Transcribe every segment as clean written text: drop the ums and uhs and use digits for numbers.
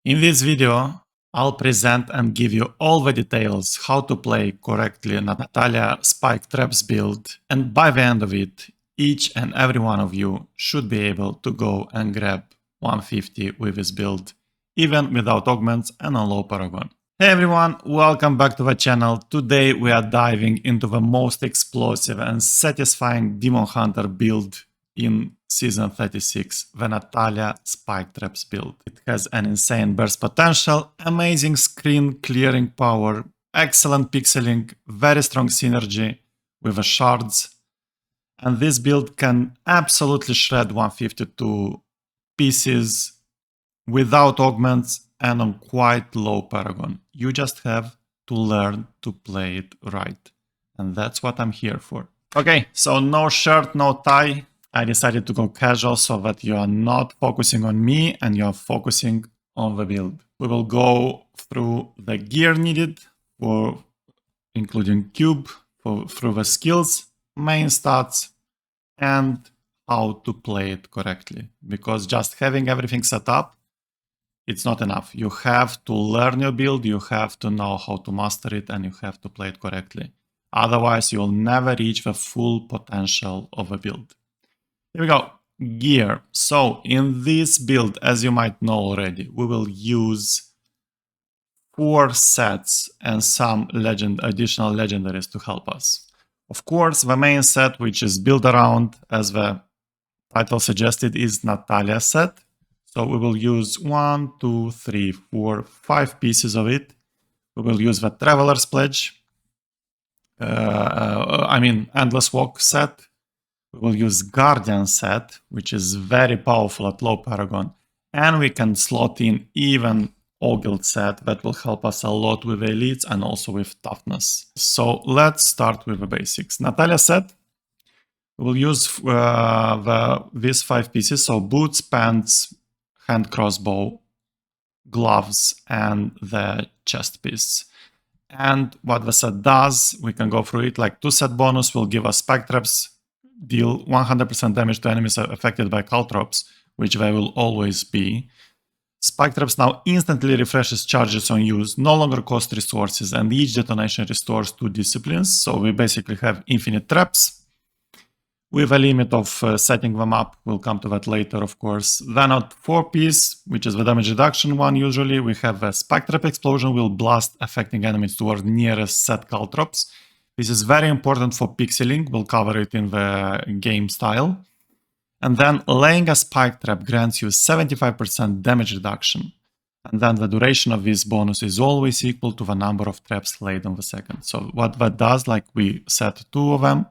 In this video, I'll present and give you all the details how to play correctly Natalya Spike Traps build, and by the end of it, each and every one of you should be able to go and grab 150 with this build, even without augments and on low paragon. Hey everyone, welcome back to the channel. Today we are diving into the most explosive and satisfying Demon Hunter build in Season 36, the Natalya Spike Traps build. It has an insane burst potential, amazing screen clearing power, excellent pixeling, very strong synergy with the Shards, and this build can absolutely shred 152 pieces without augments and on quite low paragon. You just have to learn to play it right, and that's what I'm here for. Okay, so no shirt, no tie. I decided to go casual so that you are not focusing on me and you are focusing on the build. We will go through the gear needed, for including cube, through the skills, main stats, and how to play it correctly. Because just having everything set up, it's not enough. You have to learn your build, you have to know how to master it, and you have to play it correctly. Otherwise, you'll never reach the full potential of a build. Here we go, gear. So in this build, as you might know already, we will use 4 sets and some additional legendaries to help us. Of course, the main set, which is built around, as the title suggested, is Natalya set. So we will use 1, 2, 3, 4, 5 pieces of it. We will use the Traveler's Pledge, Endless Walk set. We will use Guardian set, which is very powerful at low paragon, and we can slot in even Guild set that will help us a lot with elites and also with toughness. So let's start with the basics. Natalya set, we will use these 5 pieces, so boots, pants, hand crossbow, gloves, and the chest piece. And what the set does, we can go through it, like 2 set bonus will give us spike traps, deal 100% damage to enemies affected by caltrops, which they will always be. Spike traps now instantly refreshes charges on use, no longer cost resources, and each detonation restores 2 disciplines, so we basically have infinite traps with a limit of setting them up. We'll come to that later, of course. Then at 4 piece, which is the damage reduction one usually, we have a spike trap explosion will blast affecting enemies toward nearest set caltrops. This is very important for pixeling, we'll cover it in the game style. And then laying a spike trap grants you 75% damage reduction. And then the duration of this bonus is always equal to the number of traps laid on the second. So what that does, like we set 2 of them,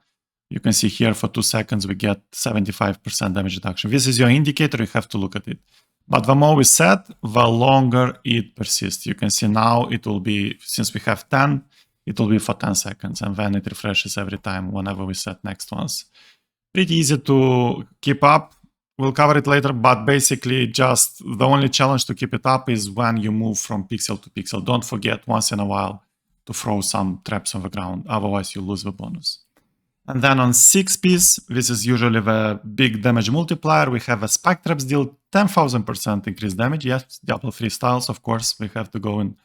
you can see here for 2 seconds we get 75% damage reduction. This is your indicator, you have to look at it. But the more we set, the longer it persists. You can see now it will be, since we have 10, it will be for 10 seconds, and then it refreshes every time whenever we set next ones. Pretty easy to keep up. We'll cover it later, but basically just the only challenge to keep it up is when you move from pixel to pixel. Don't forget once in a while to throw some traps on the ground, otherwise you lose the bonus. And then on 6 piece, this is usually the big damage multiplier. We have a spike traps deal 10,000% increased damage. Yes, Diablo 3 styles, of course, we have to go in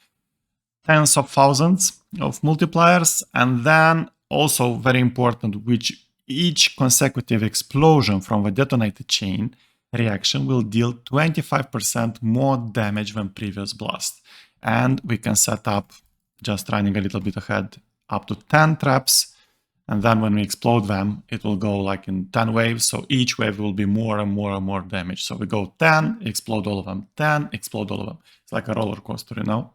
tens of thousands of multipliers. And then also very important, which each consecutive explosion from the detonated chain reaction will deal 25% more damage than previous blast. And we can set up, just running a little bit ahead, up to 10 traps. And then when we explode them, it will go like in 10 waves. So each wave will be more and more and more damage. So we go 10, explode all of them, 10, explode all of them. It's like a roller coaster, you know?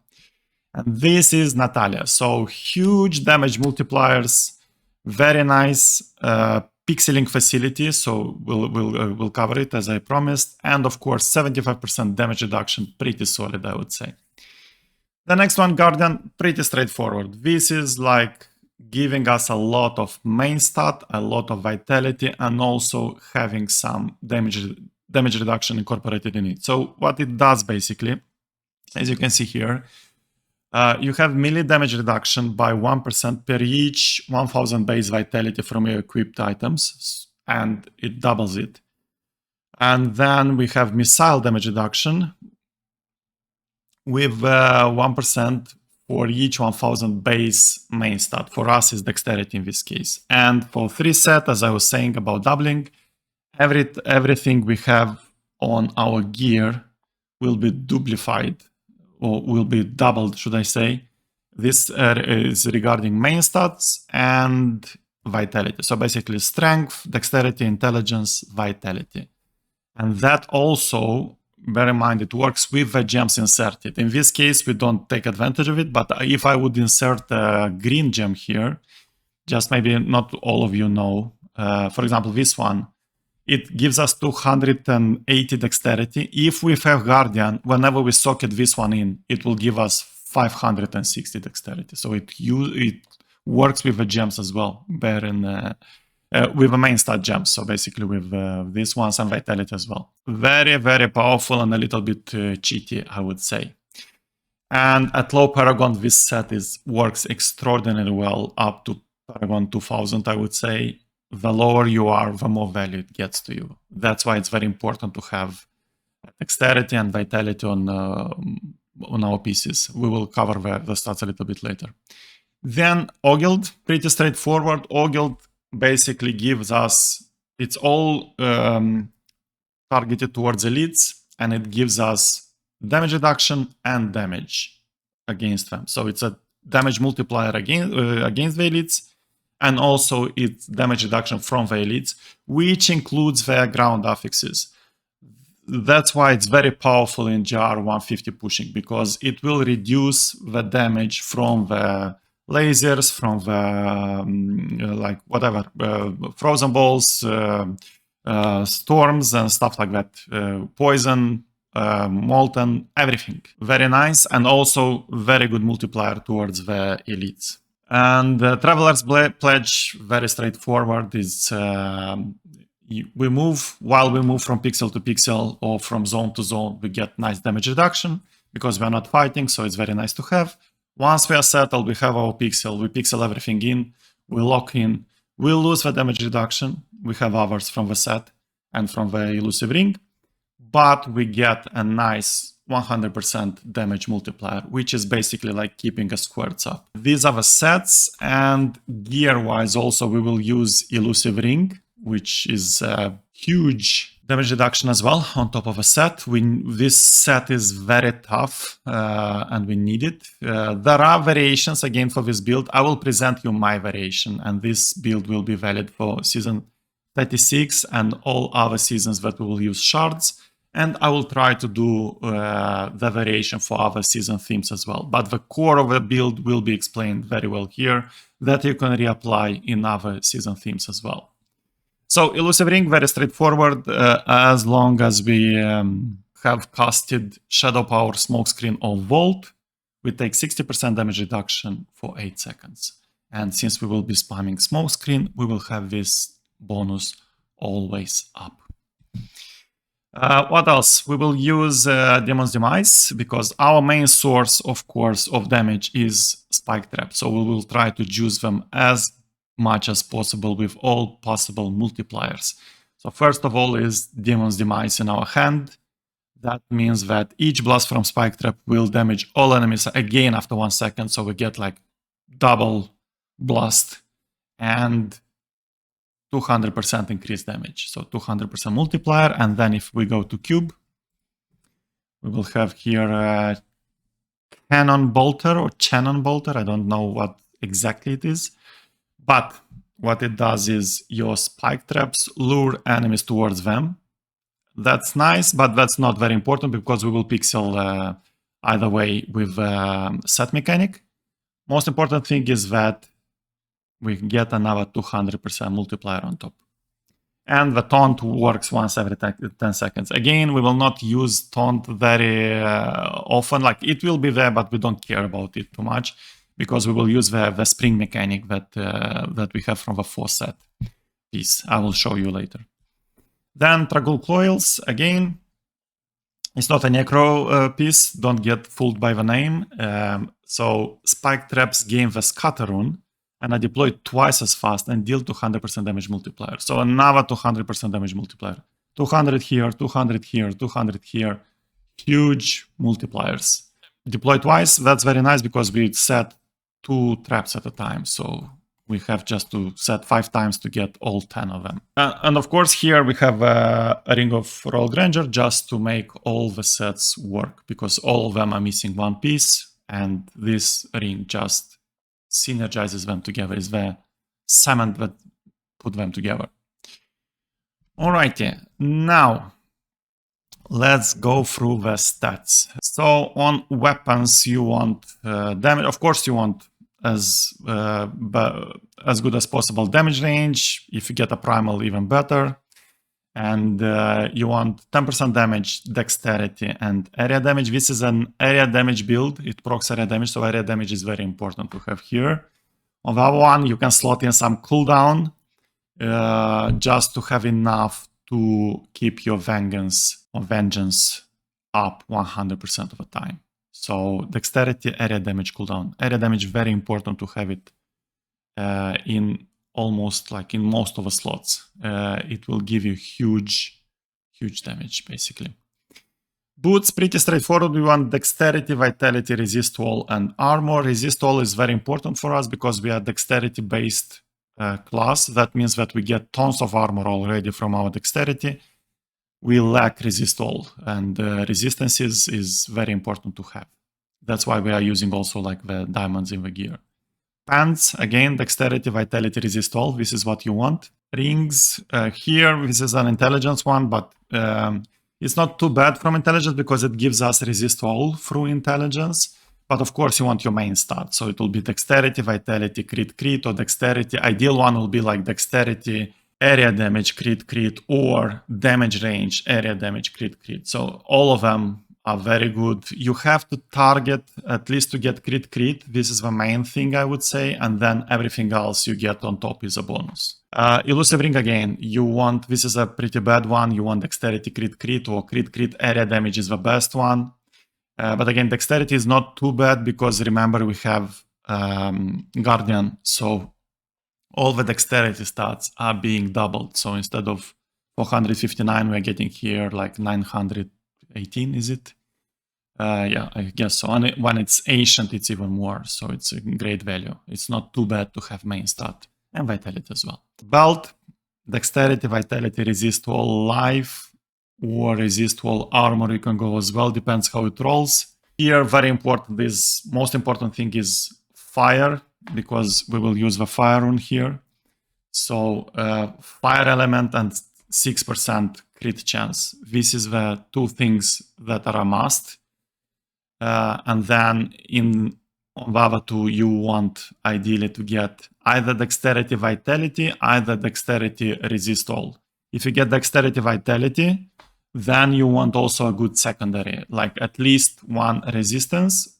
And this is Natalya. So huge damage multipliers, very nice pixeling facility. So we'll cover it as I promised. And of course, 75% damage reduction, pretty solid, I would say. The next one, Guardian, pretty straightforward. This is like giving us a lot of main stat, a lot of vitality, and also having some damage reduction incorporated in it. So what it does basically, as you can see here, you have melee damage reduction by 1% per each 1000 base vitality from your equipped items, and it doubles it. And then we have missile damage reduction with 1% for each 1000 base main stat. For us is dexterity in this case. And for 3 set, as I was saying about doubling, everything we have on our gear will be duplified, or will be doubled, should I say. This is regarding main stats and vitality. So basically strength, dexterity, intelligence, vitality. And that also, bear in mind, it works with the gems inserted. In this case, we don't take advantage of it, but if I would insert a green gem here, just maybe not all of you know, for example, this one, it gives us 280 dexterity. If we have Guardian, whenever we socket this one in, it will give us 560 dexterity. So it works with the gems as well, bear in with the main stat gems, so basically with these ones and vitality as well. Very, very powerful and a little bit cheaty, I would say. And at low Paragon, this set works extraordinarily well, up to Paragon 2000, I would say. The lower you are, the more value it gets to you. That's why it's very important to have dexterity and vitality on our pieces. We will cover the stats a little bit later. Then Ogild, pretty straightforward. Ogild basically gives us, it's all targeted towards elites, and it gives us damage reduction and damage against them. So it's a damage multiplier against the elites, and also it's damage reduction from the elites, which includes their ground affixes. That's why it's very powerful in GR150 pushing, because it will reduce the damage from the lasers, from the like whatever, frozen balls, storms and stuff like that, poison, molten, everything. Very nice, and also very good multiplier towards the elites. And Traveler's Pledge, very straightforward, is while we move from pixel to pixel or from zone to zone, we get nice damage reduction because we're not fighting, so it's very nice to have. Once we are settled, we have our pixel, we pixel everything in, we lock in, we lose the damage reduction, we have others from the set and from the elusive ring, but we get a nice 100% damage multiplier, which is basically like keeping a squares up. These are the sets, and gear-wise also we will use elusive ring, which is a huge damage reduction as well on top of a set. This set is very tough and we need it. There are variations again for this build. I will present you my variation, and this build will be valid for season 36 and all other seasons that we will use shards. And I will try to do the variation for other season themes as well. But the core of the build will be explained very well here, that you can reapply in other season themes as well. So elusive ring, very straightforward, as long as we have casted Shadow Power, Smokescreen or Vault, we take 60% damage reduction for 8 seconds. And since we will be spamming Smokescreen, we will have this bonus always up. What else? We will use Demon's Demise, because our main source, of course, of damage is Spike Traps. So we will try to juice them as much as possible with all possible multipliers. So first of all is Demon's Demise in our hand. That means that each blast from Spike Trap will damage all enemies again after 1 second. So we get like double blast and 200% increased damage. So 200% multiplier. And then if we go to cube, we will have here a Cannon Bolter or Cannon Bolter. I don't know what exactly it is. But what it does is your spike traps lure enemies towards them. That's nice, but that's not very important because we will pixel either way with set mechanic. Most important thing is that we get another 200% multiplier on top. And the taunt works once every 10 seconds. Again, we will not use taunt very often. Like, it will be there, but we don't care about it too much, because we will use the spring mechanic that we have from the 4th set piece. I will show you later. Then Tragul Coils, again, it's not a necro piece, don't get fooled by the name. So Spike Traps gain the Scatter rune, and I deploy twice as fast and deal 200% damage multiplier. So another 200% damage multiplier. 200 here, 200 here, 200 here. Huge multipliers. Deploy twice, that's very nice because we set 2 traps at a time. So we have just to set 5 times to get all 10 of them. And of course, here we have a ring of Royal Granger just to make all the sets work, because all of them are missing one piece, and this ring just synergizes them together. Is the cement that put them together. Alrighty, now let's go through the stats. So on weapons, you want damage. Of course, you want as good as possible damage range. If you get a primal, even better. And you want 10% damage, dexterity, and area damage. This is an area damage build. It procs area damage, so area damage is very important to have here. On the other one, you can slot in some cooldown just to have enough to keep your vengeance up 100% of the time. So dexterity, area damage, cooldown. Area damage, very important to have it in almost like in most of the slots. It will give you huge damage, basically. Boots, pretty straightforward. We want dexterity, vitality, resist all, and armor. Resist all is very important for us because we are dexterity-based class. That means that we get tons of armor already from our dexterity. We lack resist all, and resistance is very important to have. That's why we are using also like the diamonds in the gear. Pants, again, dexterity, vitality, resist all. This is what you want. Rings, here, this is an intelligence one, but it's not too bad from intelligence because it gives us resist all through intelligence. But of course, you want your main stat. So it will be dexterity, vitality, crit, or dexterity. Ideal one will be like dexterity, area damage, crit, or damage range, area damage, crit. So all of them are very good. You have to target at least to get crit. This is the main thing, I would say. And then everything else you get on top is a bonus. Elusive ring again, you want, this is a pretty bad one. You want dexterity, crit, or crit, area damage is the best one. But again, dexterity is not too bad because remember we have Guardian. So all the dexterity stats are being doubled. So instead of 459, we're getting here like 918, is it? Yeah, I guess so. And when it's ancient, it's even more. So it's a great value. It's not too bad to have main stat and vitality as well. Belt, dexterity, vitality, resist all life, or resist all armor. You can go as well. Depends how it rolls. Here, very important is, most important thing is fire, because we will use the fire rune here. So fire element and 6% crit chance. This is the two things that are a must. And then on the other two, you want ideally to get either dexterity, vitality, either dexterity, resist all. If you get dexterity, vitality, then you want also a good secondary, like at least one resistance.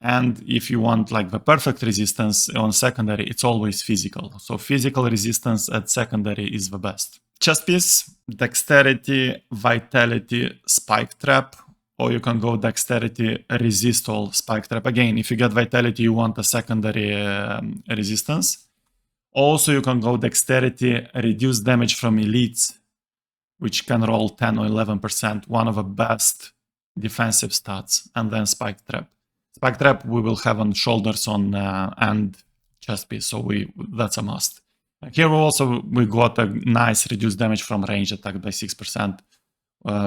And if you want like the perfect resistance on secondary, it's always physical. So physical resistance at secondary is the best. Chest piece, dexterity, vitality, spike trap, or you can go dexterity, resist all, spike trap. Again, if you get vitality, you want a secondary resistance. Also, you can go dexterity, reduce damage from elites, which can roll 10 or 11%, one of the best defensive stats, and then spike trap. Spike trap we will have on shoulders on and chest piece, so that's a must. Here we got a nice reduced damage from range attack by 6%.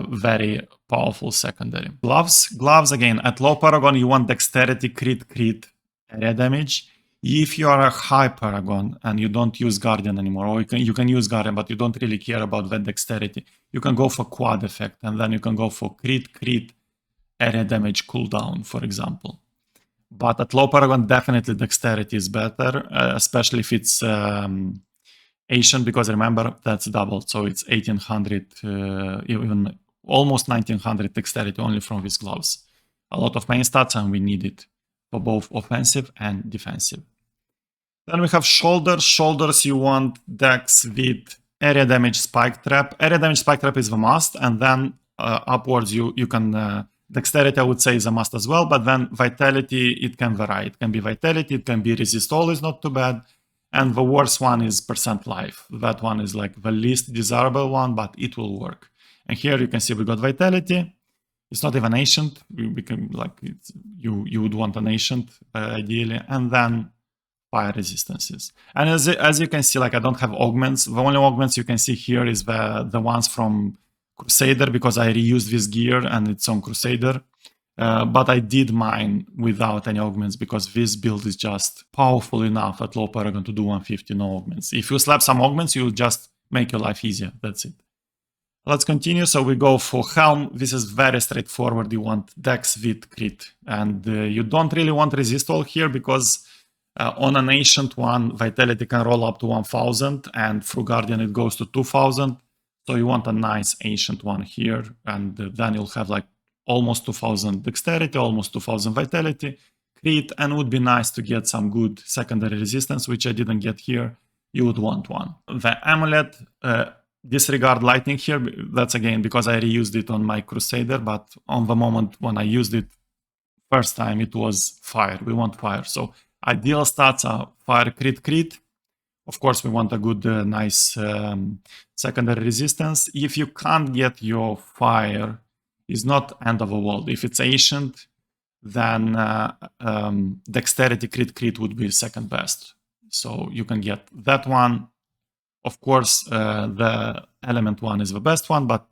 Very powerful secondary. Gloves again, at low paragon you want dexterity, crit, area damage. If you are a high paragon and you don't use Guardian anymore, or you can use Guardian, but you don't really care about that dexterity, you can go for quad effect, and then you can go for crit, area damage cooldown, for example. But at low paragon, definitely dexterity is better, especially if it's Asian, because remember, that's doubled, so it's 1800, even almost 1900 dexterity only from these gloves. A lot of main stats, and we need it for both offensive and defensive. Then we have shoulders. Shoulders, you want dex with area damage spike trap. Area damage spike trap is the must, and then upwards you can... dexterity, I would say, is a must as well, but then vitality, it can vary. It can be vitality, it can be resist all, is not too bad. And the worst one is percent life. That one is like the least desirable one, but it will work. And here you can see we got vitality. It's not even ancient. We can, like, you would want an ancient ideally, and then fire resistances. And as you can see, like, I don't have augments. The only augments you can see here is the ones from Crusader, because I reused this gear and it's on Crusader. But I did mine without any augments because this build is just powerful enough at low paragon to do 150 no augments. If you slap some augments, you just make your life easier. That's it. Let's continue. So we go for Helm. This is very straightforward. You want Dex with crit. And you don't really want resist all here because on an ancient one, vitality can roll up to 1000, and through Guardian it goes to 2000. So you want a nice ancient one here, and then you'll have like almost 2000 dexterity, almost 2000 vitality, crit, and would be nice to get some good secondary resistance, which I didn't get here. You would want one. The amulet, disregard lightning here. That's again because I reused it on my Crusader, but on the moment when I used it first time, it was fire. We want fire. So ideal stats are fire, crit, crit. Of course, we want a good, nice secondary resistance. If you can't get your fire, it's not end of the world. If it's ancient, then dexterity, crit, crit would be second best. So you can get that one. Of course, the element one is the best one, but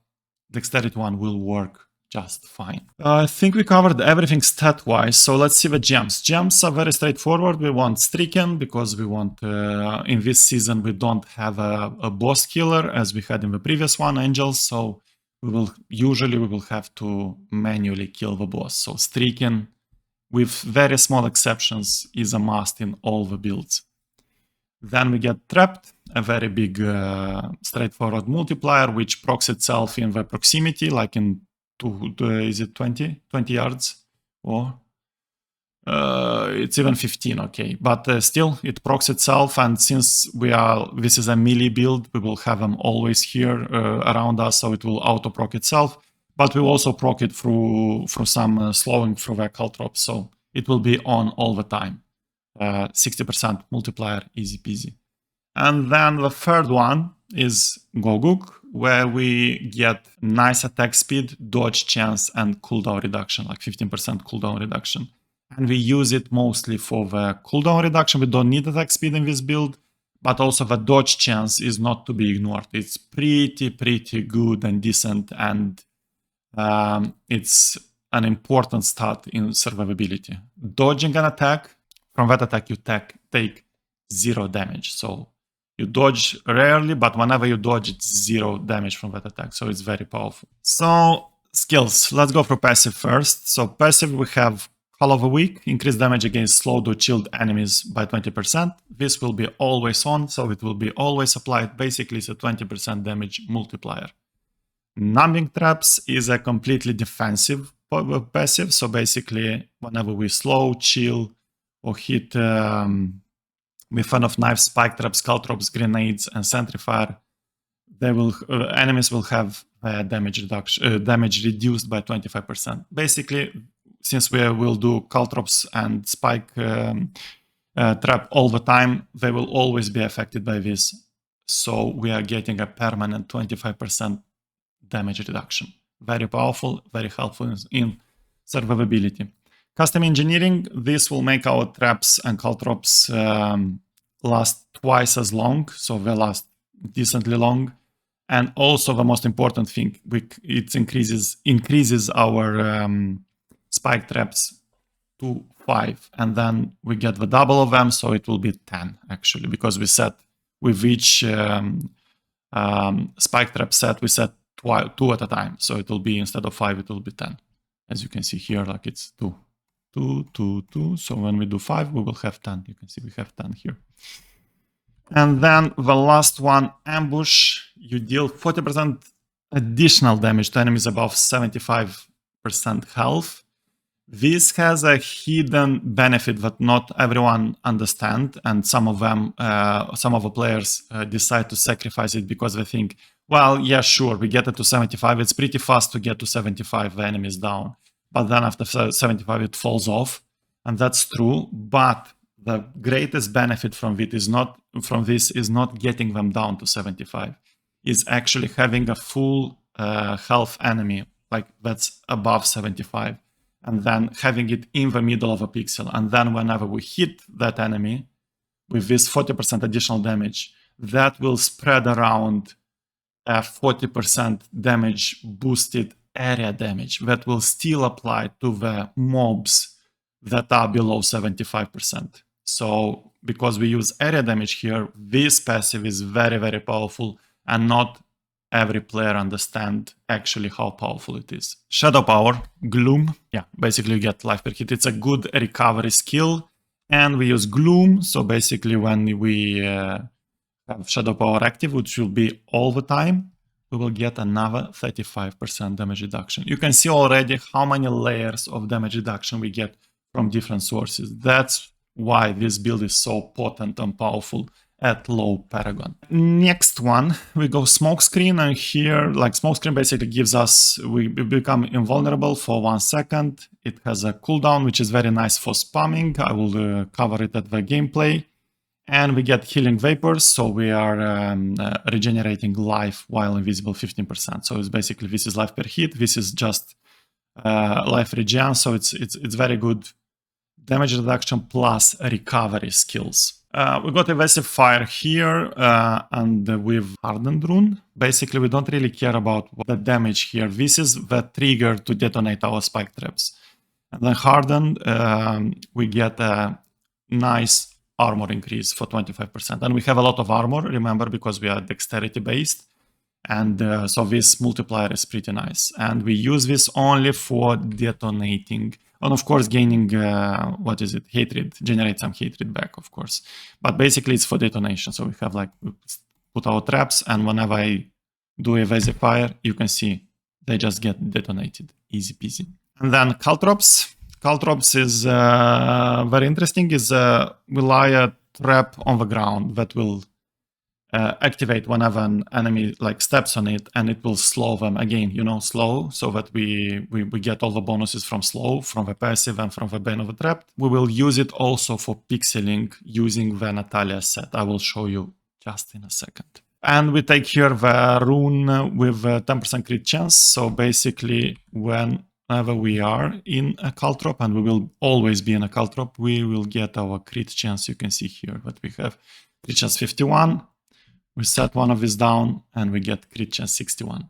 dexterity one will work just fine. I think we covered everything stat-wise, so let's see the gems. Gems are very straightforward. We want Stricken because we want, in this season, we don't have a boss killer as we had in the previous one, Angels, so we will have to manually kill the boss. So Stricken, with very small exceptions, is a must in all the builds. Then we get Trapped, a very big straightforward multiplier, which procs itself in the proximity, like in is it 20 yards? Or it's even 15, okay. But still, it procs itself, and since this is a melee build, we will have them always here around us, so it will auto-proc itself. But we will also proc it through some slowing through the caltrops, so it will be on all the time. 60% multiplier, easy peasy. And then the third one is Goguk, where we get nice attack speed, dodge chance, and cooldown reduction, like 15% cooldown reduction. And we use it mostly for the cooldown reduction. We don't need attack speed in this build, but also the dodge chance is not to be ignored. It's pretty good and decent, and it's an important stat in survivability. Dodging an attack, from that attack you take 0 damage. So you dodge rarely, but whenever you dodge, it's 0 damage from that attack. So it's very powerful. So skills, let's go for passive first. So passive, we have Call of a Week, increase damage against slowed or chilled enemies by 20%. This will be always on, so it will be always applied. Basically, it's a 20% damage multiplier. Numbing Traps is a completely defensive passive. So basically, whenever we slow, chill, or hit with fun of knives, spike traps, caltrops, grenades, and sentry fire, enemies will have damage reduced by 25%. Basically, since we will do caltrops and spike trap all the time, they will always be affected by this. So we are getting a permanent 25% damage reduction. Very powerful, very helpful in survivability. Custom engineering, this will make our traps and caltrops last twice as long, so they last decently long. And also the most important thing, it increases our spike traps to 5, and then we get the double of them, so it will be 10 actually, because we set with each spike trap set, we set 2 at a time, so it will be, instead of 5, it will be 10. As you can see here, like it's 2. 2, 2, 2. So when we do 5, we will have 10. You can see we have 10 here. And then the last one, Ambush. You deal 40% additional damage to enemies above 75% health. This has a hidden benefit that not everyone understands, and some of the players decide to sacrifice it because they think, well, yeah, sure, we get it to 75. It's pretty fast to get to 75, the enemy is down. But then after 75, it falls off. And that's true. But the greatest benefit from this is not getting them down to 75. Is actually having a full health enemy, like that's above 75, and then having it in the middle of a pixel. And then whenever we hit that enemy with this 40% additional damage, that will spread around a 40% damage boosted area damage that will still apply to the mobs that are below 75%. So because we use area damage here, this passive is very, very powerful, and not every player understand actually how powerful it is. Shadow Power, Gloom. Yeah, basically you get life per hit. It's a good recovery skill. And we use Gloom. So basically when we have Shadow Power active, which will be all the time, we will get another 35% damage reduction. You can see already how many layers of damage reduction we get from different sources. That's why this build is so potent and powerful at low Paragon. Next one, we go Smokescreen, and here, like Smokescreen basically gives us, we become invulnerable for 1 second. It has a cooldown, which is very nice for spamming. I will cover it at the gameplay. And we get Healing Vapors, so we are regenerating life while invisible 15%. So it's basically, this is life per hit, this is just life regen, so it's very good damage reduction plus recovery skills. We got Evasive Fire here, and with Hardened Rune. Basically, we don't really care about the damage here. This is the trigger to detonate our Spike Traps. And then Hardened, we get a nice armor increase for 25%. And we have a lot of armor, remember, because we are dexterity based. And so this multiplier is pretty nice. And we use this only for detonating. And of course, gaining, what is it? Hatred, generate some hatred back, of course. But basically it's for detonation. So we have like, put our traps, and whenever I do Evasive Fire, you can see they just get detonated. Easy peasy. And then Caltrops. Caltrops is very interesting. Is we lie a trap on the ground that will activate whenever an enemy like steps on it, and it will slow them again, you know, slow, so that we get all the bonuses from slow, from the passive, and from the Bane of the Trap. We will use it also for pixeling using the Natalya set. I will show you just in a second. And we take here the rune with a 10% crit chance. So basically, whenever we are in a Caltrop, and we will always be in a Caltrop, we will get our crit chance. You can see here that we have crit chance 51. We set one of these down, and we get crit chance 61.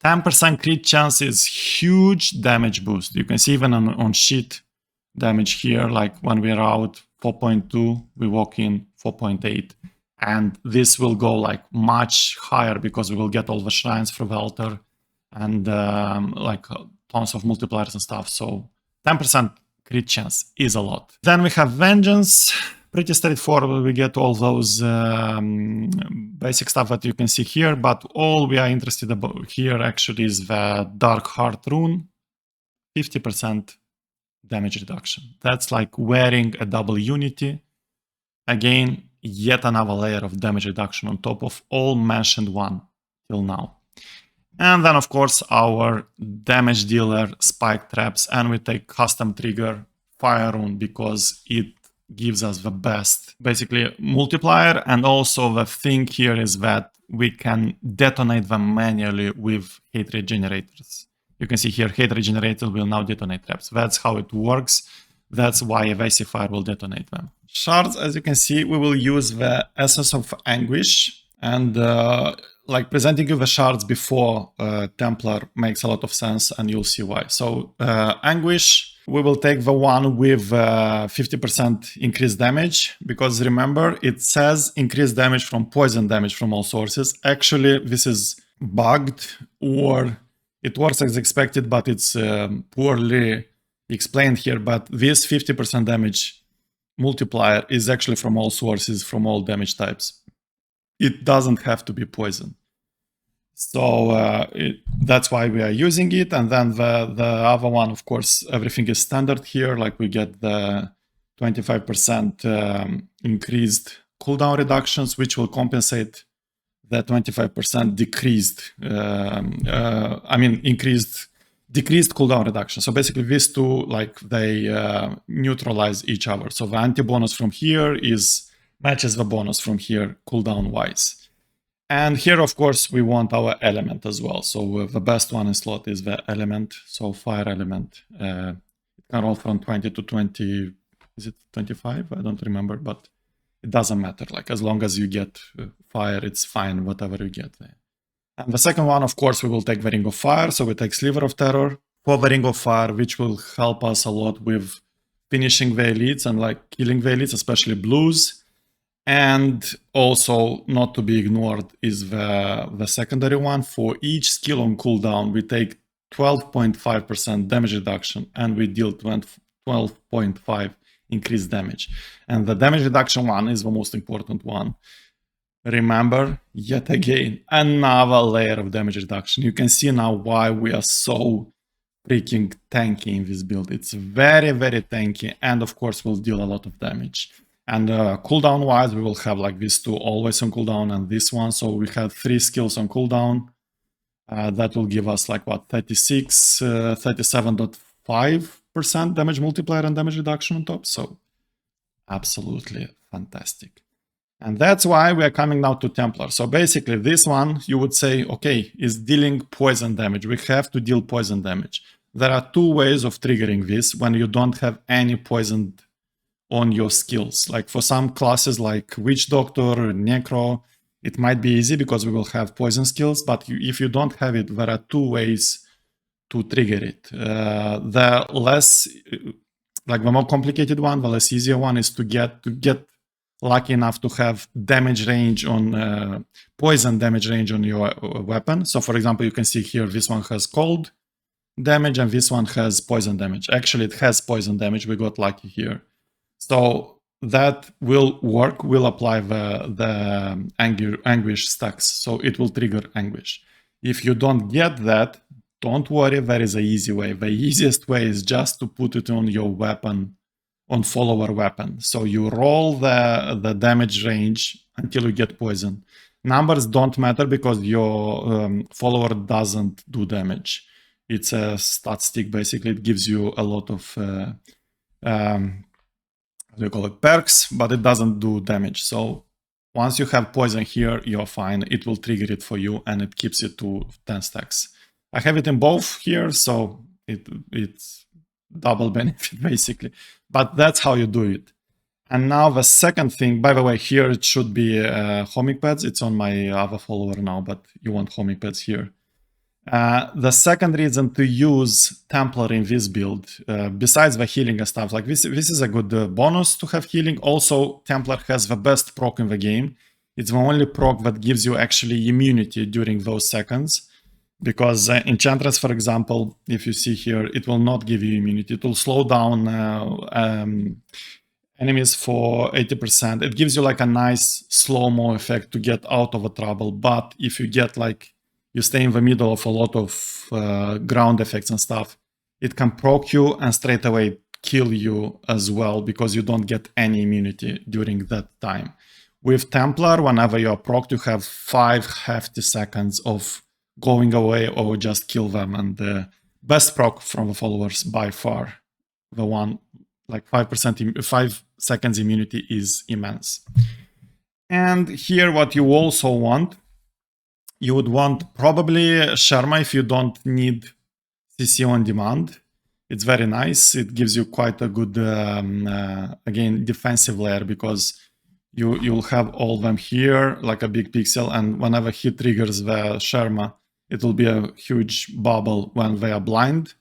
10% crit chance is huge damage boost. You can see even on sheet damage here, like when we're out 4.2, we walk in 4.8. And this will go like much higher because we will get all the shrines through the altar and like tons of multipliers and stuff. So 10% crit chance is a lot. Then we have Vengeance. Pretty straightforward. We get all those basic stuff that you can see here, but all we are interested about here actually is the Dark Heart rune, 50% damage reduction. That's like wearing a double unity. Again, yet another layer of damage reduction on top of all mentioned one till now. And then of course our damage dealer Spike Traps, and we take custom trigger Fire rune because it gives us the best basically multiplier. And also the thing here is that we can detonate them manually with hatred generators. You can see here hatred generator will now detonate traps. That's how it works. That's why Evasive Fire will detonate them. Shards, as you can see, we will use the Essence of Anguish, and like presenting you the shards before Templar makes a lot of sense, and you'll see why. So Anguish, we will take the one with 50% increased damage, because remember, it says increased damage from poison damage from all sources. Actually, this is bugged, or it works as expected, but it's poorly explained here. But this 50% damage multiplier is actually from all sources, from all damage types. It doesn't have to be poison. So that's why we are using it. And then the other one, of course, everything is standard here. Like we get the 25% increased cooldown reductions, which will compensate the 25% decreased, decreased cooldown reduction. So basically these two, like they neutralize each other. So the anti-bonus from here matches the bonus from here cooldown wise. And here, of course, we want our element as well. So the best one in slot is the element. So fire element. It can roll from 20 to 20. Is it 25? I don't remember, but it doesn't matter. Like as long as you get fire, it's fine, whatever you get there. And the second one, of course, we will take the Ring of Fire. So we take Sliver of Terror for the Ring of Fire, which will help us a lot with finishing the elites and like killing the elites, especially blues. And also, not to be ignored, is the secondary one. For each skill on cooldown, we take 12.5% damage reduction and we deal 12.5 increased damage. And the damage reduction one is the most important one. Remember, yet again, another layer of damage reduction. You can see now why we are so freaking tanky in this build. It's very, very tanky, and of course will deal a lot of damage. And cooldown wise, we will have like these two always on cooldown and this one. So we have 3 skills on cooldown. That will give us like what, 36, 37.5% damage multiplier and damage reduction on top. So absolutely fantastic. And that's why we are coming now to Templar. So basically this one, you would say, okay, is dealing poison damage. We have to deal poison damage. There are 2 ways of triggering this when you don't have any poison on your skills. Like for some classes like Witch Doctor, Necro, it might be easy because we will have poison skills, but if you don't have it, there are 2 ways to trigger it. The less, like the more complicated one, the less easier one is to get lucky enough to have damage range on, poison damage range on your weapon. So for example, you can see here, this one has cold damage and this one has poison damage. Actually, it has poison damage. We got lucky here. So that will work, will apply the Anguish stacks. So it will trigger Anguish. If you don't get that, don't worry, there is an easy way. The easiest way is just to put it on your weapon, on follower weapon. So you roll the damage range until you get poison. Numbers don't matter because your follower doesn't do damage. It's a stat stick, basically. It gives you a lot of they call it perks, but it doesn't do damage. So once you have poison here, you're fine. It will trigger it for you and it keeps it to 10 stacks. I have it in both here, so it's double benefit basically. But that's how you do it. And now the second thing, by the way, here it should be homing pads. It's on my other follower now, but you want homing pads here. The second reason to use Templar in this build, besides the healing and stuff, like this is a good bonus to have healing. Also, Templar has the best proc in the game. It's the only proc that gives you actually immunity during those seconds. Because Enchantress, for example, if you see here, it will not give you immunity. It will slow down enemies for 80%. It gives you like a nice slow-mo effect to get out of a trouble. But if you get like, you stay in the middle of a lot of ground effects and stuff, it can proc you and straight away kill you as well because you don't get any immunity during that time. With Templar, whenever you're proc, you have 5 hefty seconds of going away or just kill them. And the best proc from the followers by far, the one like 5 seconds immunity is immense. And here what you also want, you would want probably Sharma if you don't need CC on demand. It's very nice. It gives you quite a good, again, defensive layer because you'll have all them here like a big pixel, and whenever he triggers the Sharma, it will be a huge bubble when they are blind.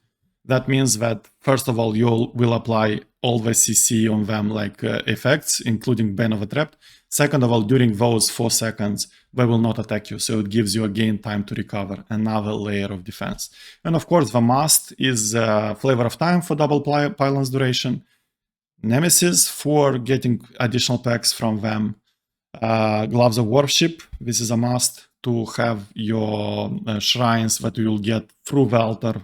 That means that, first of all, you will apply all the CC on them like effects, including Bane of a Trap. Second of all, during those 4 seconds, they will not attack you, so it gives you again time to recover, another layer of defense. And of course, the must is Flavor of Time for double pylons duration, Nemesis for getting additional packs from them, Gloves of Worship, this is a must to have your shrines that you will get through the altar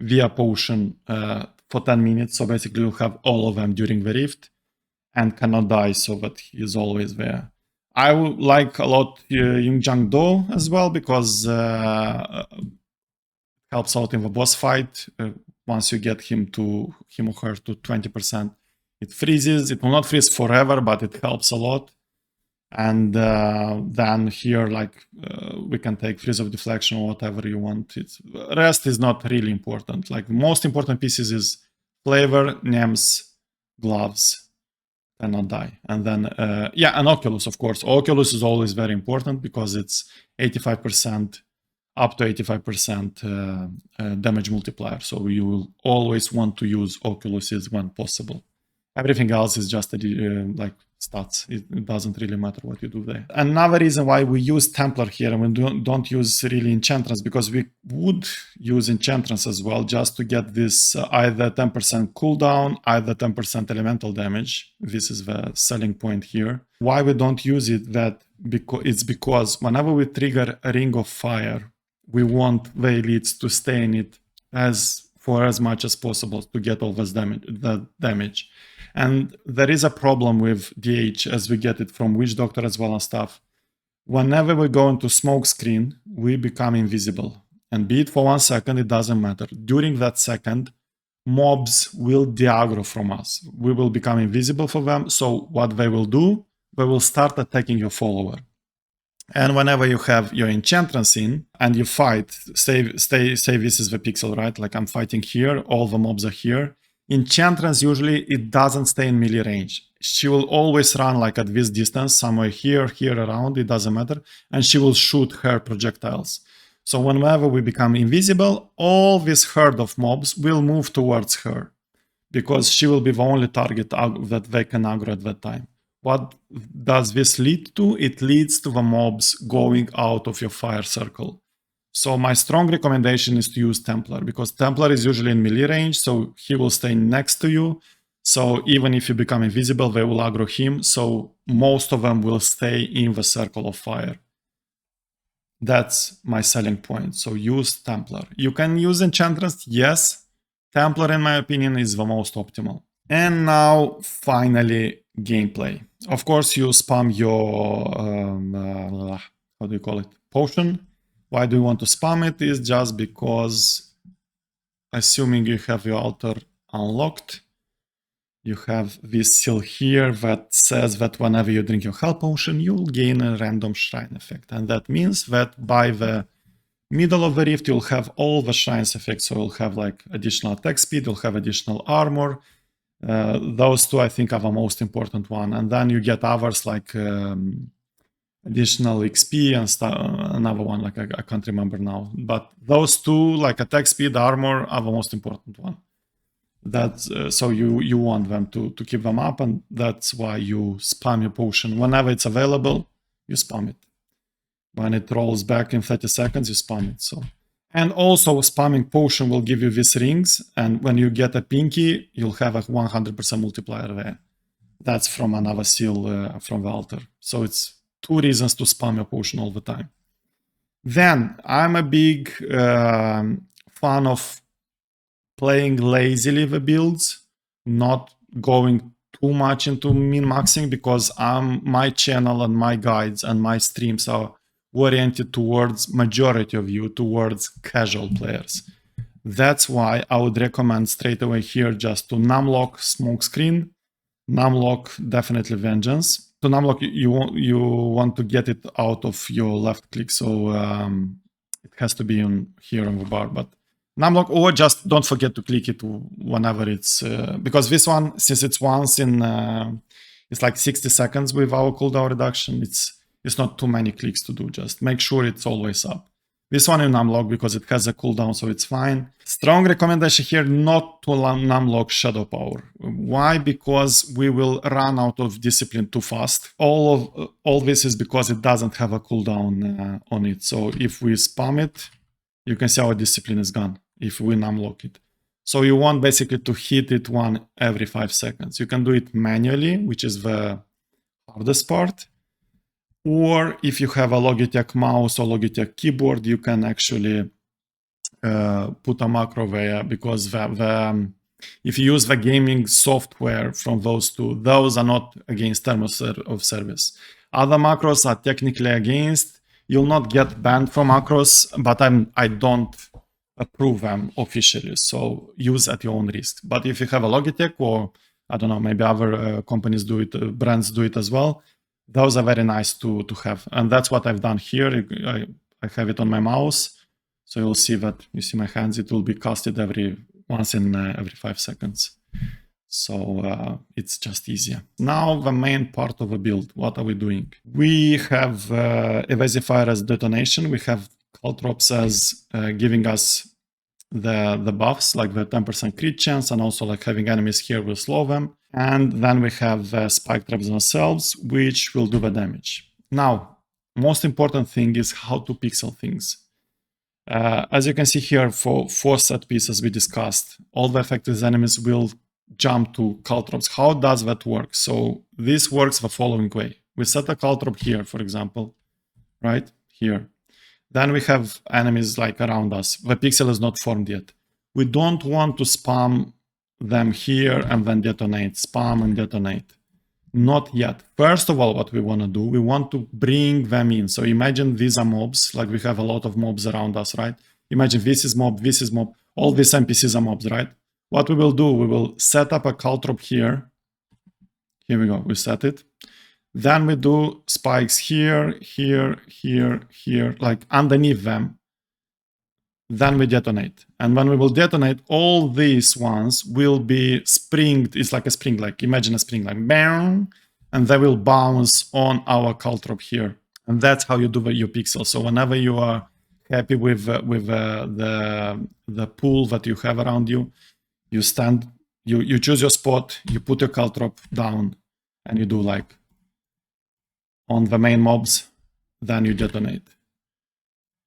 via potion for 10 minutes, so basically you'll have all of them during the rift, and cannot die, so that he is always there. I would like a lot Yungjang Do as well, because helps out in the boss fight. Once you get him or her to 20%, it freezes. It will not freeze forever, but it helps a lot. And then here, like we can take freeze of deflection or whatever you want. Rest is not really important. Like most important pieces is flavor, NEMS, gloves, and not die. And then, yeah, and Oculus, of course. Oculus is always very important because it's 85%, up to 85% damage multiplier. So you will always want to use Oculuses when possible. Everything else is just like stats. It doesn't really matter what you do there. Another reason why we use Templar here and we don't use really Enchantress, because we would use Enchantress as well just to get this either 10% cooldown, either 10% elemental damage. This is the selling point here. Why we don't use it, it's because whenever we trigger a Ring of Fire, we want the elites to stay in it for as much as possible to get all this damage. And there is a problem with DH, as we get it from Witch Doctor as well and stuff. Whenever we go into smoke screen, we become invisible. And be it for 1 second, it doesn't matter. During that second, mobs will de-aggro from us. We will become invisible for them. So what they will do, they will start attacking your follower. And whenever you have your Enchantress in and you fight, say this is the pixel, right? Like I'm fighting here, all the mobs are here. Enchantress, usually it doesn't stay in melee range. She will always run like at this distance, somewhere here, around, it doesn't matter. And she will shoot her projectiles. So whenever we become invisible, all this herd of mobs will move towards her, because she will be the only target that they can aggro at that time. What does this lead to? It leads to the mobs going out of your fire circle. So my strong recommendation is to use Templar, because Templar is usually in melee range, so he will stay next to you. So even if you become invisible, they will aggro him, so most of them will stay in the circle of fire. That's my selling point, so use Templar. You can use Enchantress, yes. Templar, in my opinion, is the most optimal. And now, finally, gameplay. Of course, you spam your, how do you call it, potion. Why do you want to spam it? Is just because, assuming you have your altar unlocked, you have this seal here that says that whenever you drink your health potion, you'll gain a random shrine effect. And that means that by the middle of the rift, you'll have all the shrines effects. So you'll have like additional attack speed, you'll have additional armor. Those two, I think, are the most important one. And then you get others like additional XP and another one, like I can't remember now. But those two, like attack speed, armor, are the most important one. That's so you want them to keep them up, and that's why you spam your potion. Whenever it's available, you spam it. When it rolls back in 30 seconds, you spam it. So, and also spamming potion will give you these rings, and when you get a pinky, you'll have a 100% multiplier there. That's from another seal from the altar. So it's 2 reasons to spam your potion all the time. Then I'm a big fan of playing lazily the builds, not going too much into min-maxing, because my channel and my guides and my streams are oriented towards majority of you, towards casual players. That's why I would recommend straight away here just to numlock smoke screen, numlock definitely vengeance. To numlock, you want to get it out of your left click, so it has to be here on the bar, but numlock, or just don't forget to click it whenever it's because this one, since it's once in it's like 60 seconds with our cooldown reduction, it's not too many clicks to do. Just make sure it's always up. This one you numlock because it has a cooldown, so it's fine. Strong recommendation here not to numlock Shadow Power. Why? Because we will run out of discipline too fast. All this is because it doesn't have a cooldown on it. So if we spam it, you can see our discipline is gone if we numlock it. So you want basically to hit it every 5 seconds. You can do it manually, which is the hardest part. Or if you have a Logitech mouse or Logitech keyboard, you can actually put a macro there, because if you use the gaming software from those two, those are not against terms of service. Other macros are technically against. You'll not get banned from macros, but I don't approve them officially. So use at your own risk. But if you have a Logitech, or I don't know, maybe other companies do it, brands do it as well, those are very nice to have. And that's what I've done here. I have it on my mouse. So you'll see that, you see my hands, it will be casted once in every 5 seconds. So it's just easier. Now the main part of the build, what are we doing? We have Evasifier as detonation. We have Caltrops as giving us the buffs, like the 10% crit chance, and also like having enemies here will slow them. And then we have Spike Traps themselves, which will do the damage. Now, most important thing is how to pixel things. As you can see here, for 4 set pieces we discussed, all the affected enemies will jump to Caltrops. How does that work? So this works the following way. We set a Caltrop here, for example, right here. Then we have enemies like around us. The pixel is not formed yet. We don't want to spam them here and then detonate, spam and detonate. Not yet. First of all, what we want to do, we want to bring them in. So imagine these are mobs, like we have a lot of mobs around us, right? Imagine this is mob, all these NPCs are mobs, right? What we will do, we will set up a Caltrop here. Here we go, we set it. Then we do spikes here, here, here, here, like underneath them. Then we detonate. And when we will detonate, all these ones will be springed. It's like a spring, like imagine a spring, like bang, and they will bounce on our Caltrop here. And that's how you do your pixel. So whenever you are happy with the pool that you have around you, you stand, you choose your spot, you put your Caltrop down, and you do like on the main mobs, then you detonate.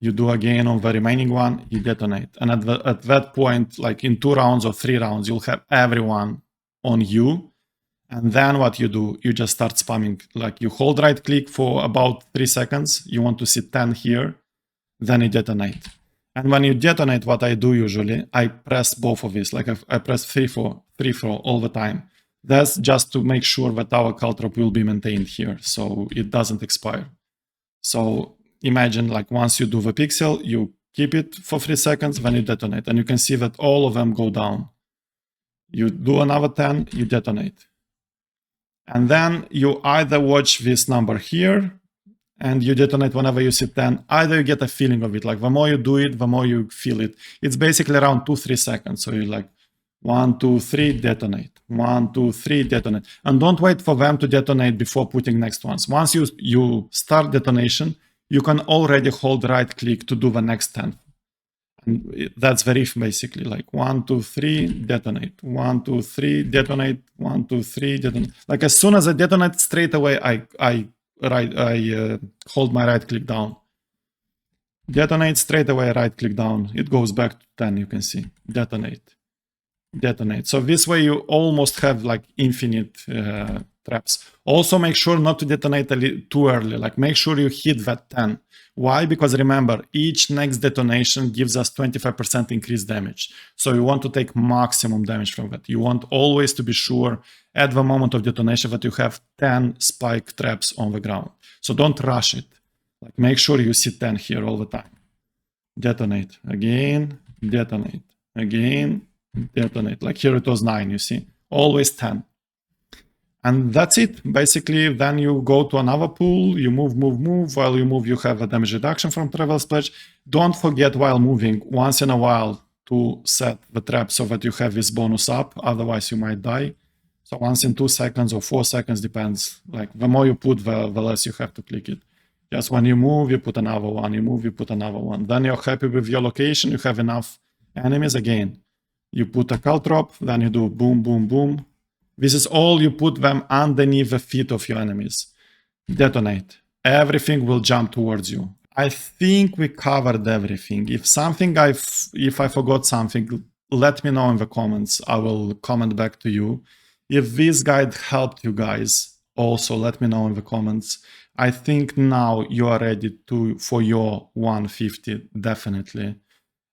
You do again on the remaining one, you detonate. And at that point, like in 2 rounds or 3 rounds, you'll have everyone on you. And then what you do, you just start spamming. Like you hold right click for about 3 seconds. You want to see 10 here, then you detonate. And when you detonate, what I do usually, I press both of these. Like I press 3-4 all the time. That's just to make sure that our Caltrop will be maintained here, so it doesn't expire. So imagine like once you do the pixel, you keep it for 3 seconds, then you detonate. And you can see that all of them go down. You do another 10, you detonate. And then you either watch this number here, and you detonate whenever you see 10. Either you get a feeling of it, like the more you do it, the more you feel it. It's basically around 2-3 seconds. So you're like 1, 2, 3, detonate. 1, 2, 3, detonate. And don't wait for them to detonate before putting next ones. Once you start detonation, you can already hold right click to do the next 10. And that's the riff basically, like 1, 2, 3, detonate. 1, 2, 3, detonate. 1, 2, 3, detonate. Like as soon as I detonate, straight away I hold my right click down. Detonate, straight away right click down. It goes back to 10, you can see. Detonate. Detonate. So this way you almost have like infinite traps. Also make sure not to detonate too early. Like make sure you hit that 10. Why? Because remember, each next detonation gives us 25% increased damage. So you want to take maximum damage from that. You want always to be sure at the moment of detonation that you have 10 spike traps on the ground. So don't rush it. Like make sure you see 10 here all the time. Detonate. Again. Detonate. Again. Detonate. Like here it was 9, you see. Always 10. And that's it. Basically, then you go to another pool, you move. While you move, you have a damage reduction from Travel Splash. Don't forget while moving, once in a while, to set the trap so that you have this bonus up. Otherwise, you might die. So once in 2 seconds or 4 seconds, depends. Like the more you put, the less you have to click it. Just when you move, you put another one. You move, you put another one. Then you're happy with your location. You have enough enemies again. You put a Caltrop, then you do boom, boom, boom. This is all you put them underneath the feet of your enemies. Detonate. Everything will jump towards you. I think we covered everything. If I forgot something, let me know in the comments. I will comment back to you. If this guide helped you guys, also let me know in the comments. I think now you are ready for your 150, definitely.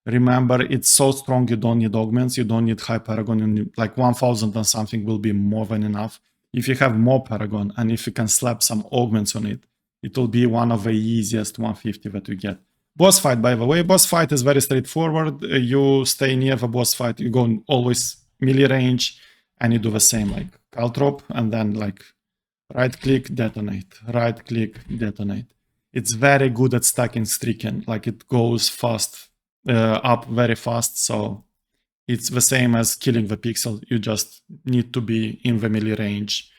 Remember, it's so strong, you don't need augments, you don't need high paragon, like 1000 and something will be more than enough. If you have more paragon and if you can slap some augments on it, it will be one of the easiest 150 that we get. Boss fight, by the way, boss fight is very straightforward. You stay near the boss fight, you go always melee range, and you do the same, like Caltrop, and then like Right click, detonate, right click, detonate. It's very good at stacking streaking, like it goes fast, up very fast, so it's the same as killing the pixel. You just need to be in the melee range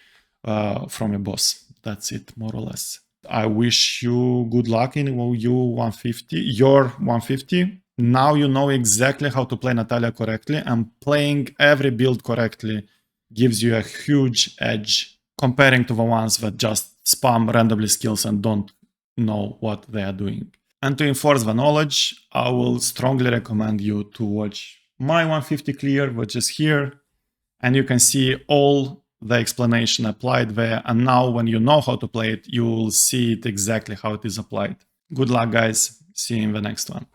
from a boss. That's it, more or less. I wish you good luck in your 150. Now you know exactly how to play Natalya correctly, and playing every build correctly gives you a huge edge comparing to the ones that just spam randomly skills and don't know what they are doing. And to enforce the knowledge, I will strongly recommend you to watch my 150 clear, which is here, and you can see all the explanation applied there. And now when you know how to play it, you will see it exactly how it is applied. Good luck, guys. See you in the next one.